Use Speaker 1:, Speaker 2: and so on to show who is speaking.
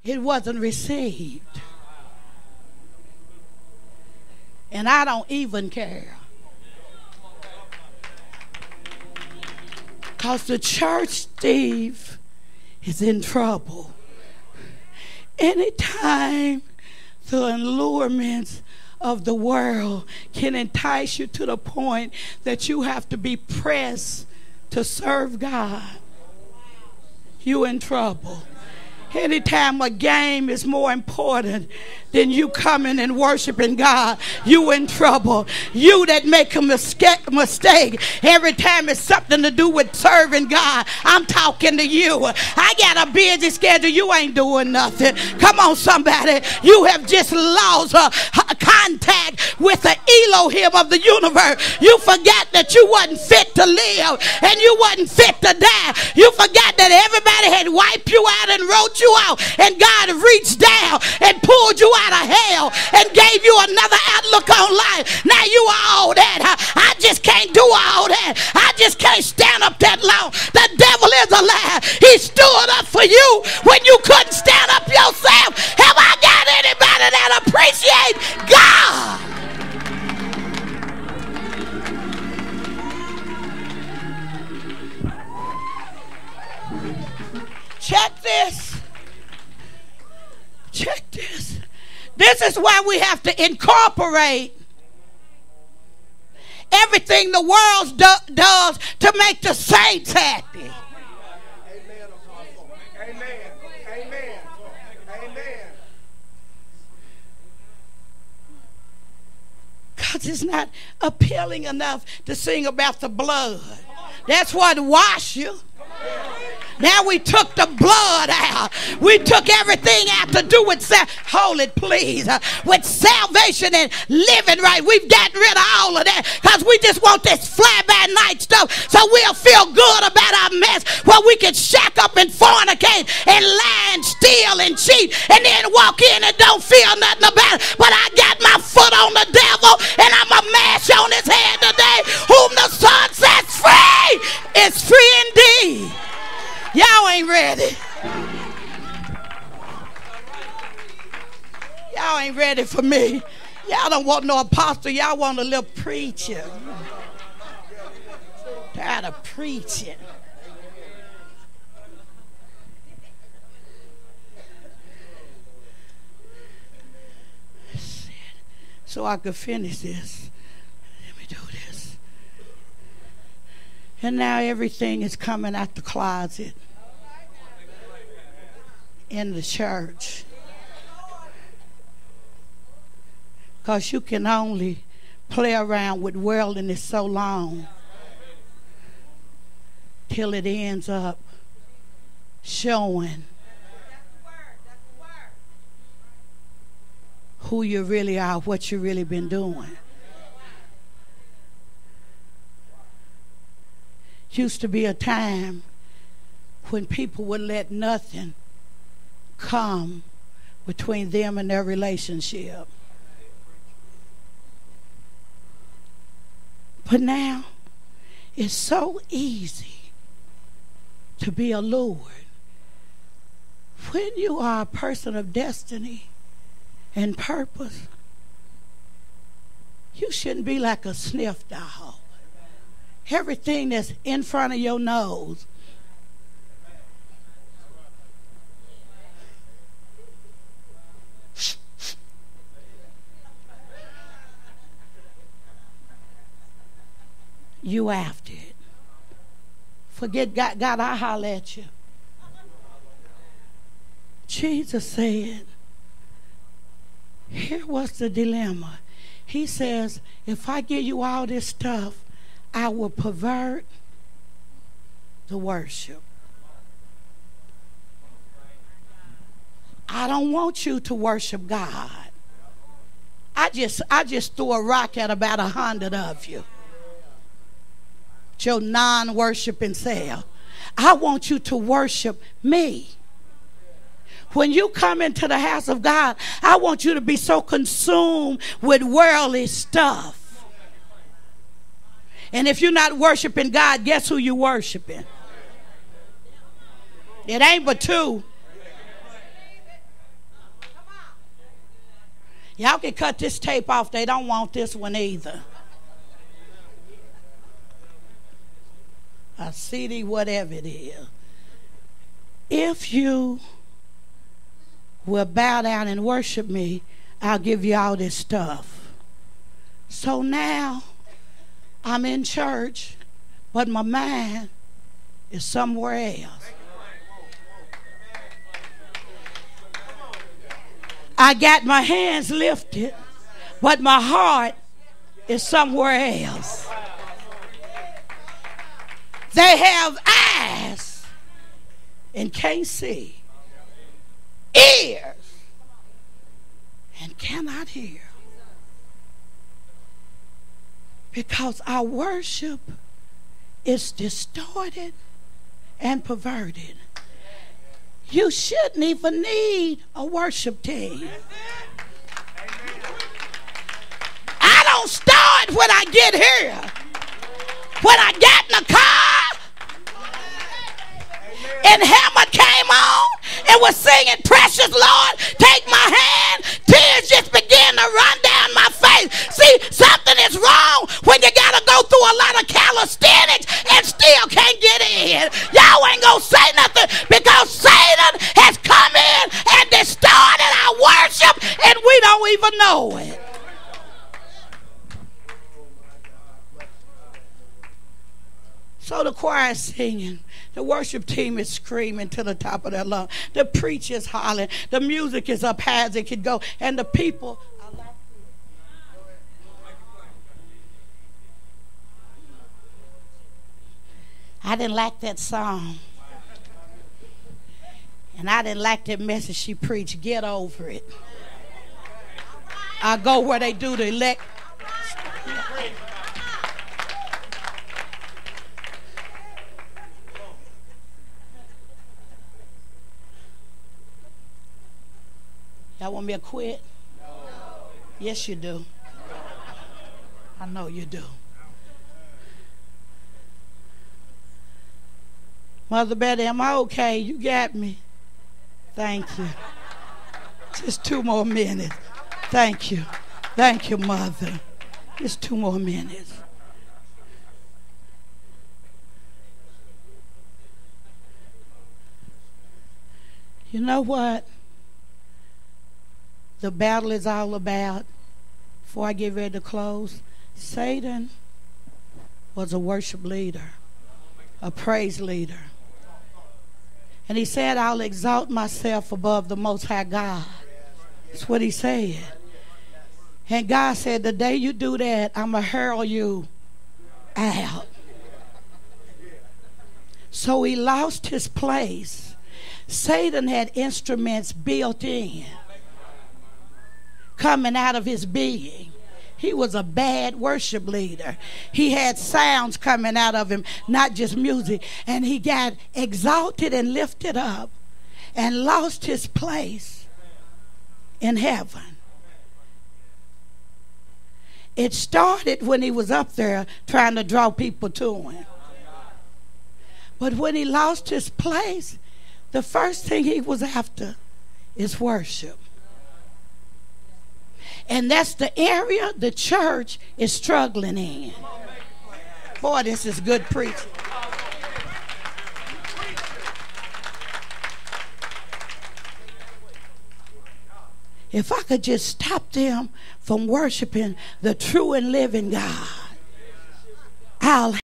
Speaker 1: it wasn't received. And I don't even care. Because the church, Steve, is in trouble. Anytime the allurements of the world can entice you to the point that you have to be pressed to serve God, you're in trouble. Anytime a game is more important than you coming and worshiping God, you in trouble. You that make a mistake every time it's something to do with serving God, I'm talking to you. I got a busy schedule. You ain't doing nothing. Come on, somebody. You have just lost contact with the Elohim of the universe. You forgot that you wasn't fit to live and you wasn't fit to die. You forgot that everybody had wiped you out and wrote you out, and God reached down and pulled you out of hell and gave you another outlook on life. Now you are all that. I just can't do all that. I just can't stand up that long. The devil is a lie. He stood up for you when you couldn't stand up yourself. Have I got anybody that appreciates God? Check this. Check this. This is why we have to incorporate everything the world does to make the saints happy.
Speaker 2: Amen, Apostle. Amen. Amen. Amen.
Speaker 1: Because it's not appealing enough to sing about the blood. That's what washed you. Now we took the blood out. We took everything out to do with hold it please, with salvation and living right. We've gotten rid of all of that because we just want this fly-by-night stuff so we'll feel good about our mess where we can shack up and fornicate and lie and steal and cheat and then walk in and don't feel nothing about it. But I got my foot on the devil and I'm a mash on his head today. Whom the Son sets free is free indeed. Y'all ain't ready. Y'all ain't ready for me. Y'all don't want no apostle. Y'all want a little preacher. Tired of preaching. So I could finish this. Let me do this. And now everything is coming out the closet in the church. Because you can only play around with worldliness so long till it ends up showing who you really are, what you really been doing. Used to be a time when people would let nothing come between them and their relationship. But now it's so easy to be allured. When you are a person of destiny and purpose, you shouldn't be like a sniff dog. Everything that's in front of your nose you after it. Forget God, I holler at you. Jesus said, here was the dilemma. He says, if I give you all this stuff, I will pervert the worship. I don't want you to worship God. I just threw a rock at about 100 of you. Your non-worshiping self. I want you to worship me. When you come into the house of God, I want you to be so consumed with worldly stuff. And if you're not worshiping God, guess who you're worshiping? It ain't but two. Y'all can cut this tape off. They don't want this one either. A CD, whatever it is. If you will bow down and worship me, I'll give you all this stuff. So now I'm in church, but my mind is somewhere else. I got my hands lifted, but my heart is somewhere else. They have eyes and can't see, ears and cannot hear, because our worship is distorted and perverted. You shouldn't even need a worship team. I don't start when I get here. When I got in the car and Hammer came on and was singing, "Precious Lord, take my hand," tears just began to run down my face. See, something is wrong when you got to go through a lot of calisthenics and still can't get in. Y'all ain't going to say nothing because Satan has come in and distorted our worship and we don't even know it. So the choir is singing. The worship team is screaming to the top of their lungs. The preacher is hollering. The music is up high as it could go. And the people are like this. I didn't like that song. And I didn't like that message she preached. Get over it. I go where they do the elect. Y'all want me to quit? No. Yes, you do. I know you do. Mother Betty, am I okay? You got me. Thank you. Just 2 more minutes. Thank you. Thank you, Mother. Just 2 more minutes. You know what the battle is all about? Before I get ready to close, Satan was a worship leader, a praise leader. And he said, "I'll exalt myself above the Most High God." That's what he said. And God said, "The day you do that, I'm going to hurl you out." So he lost his place. Satan had instruments built in, coming out of his being. He was a bad worship leader. He had sounds coming out of him, not just music. And he got exalted and lifted up and lost his place in heaven. It started when he was up there trying to draw people to him. But when he lost his place, the first thing he was after is worship. And that's the area the church is struggling in. Boy, this is good preaching. If I could just stop them from worshiping the true and living God, I'll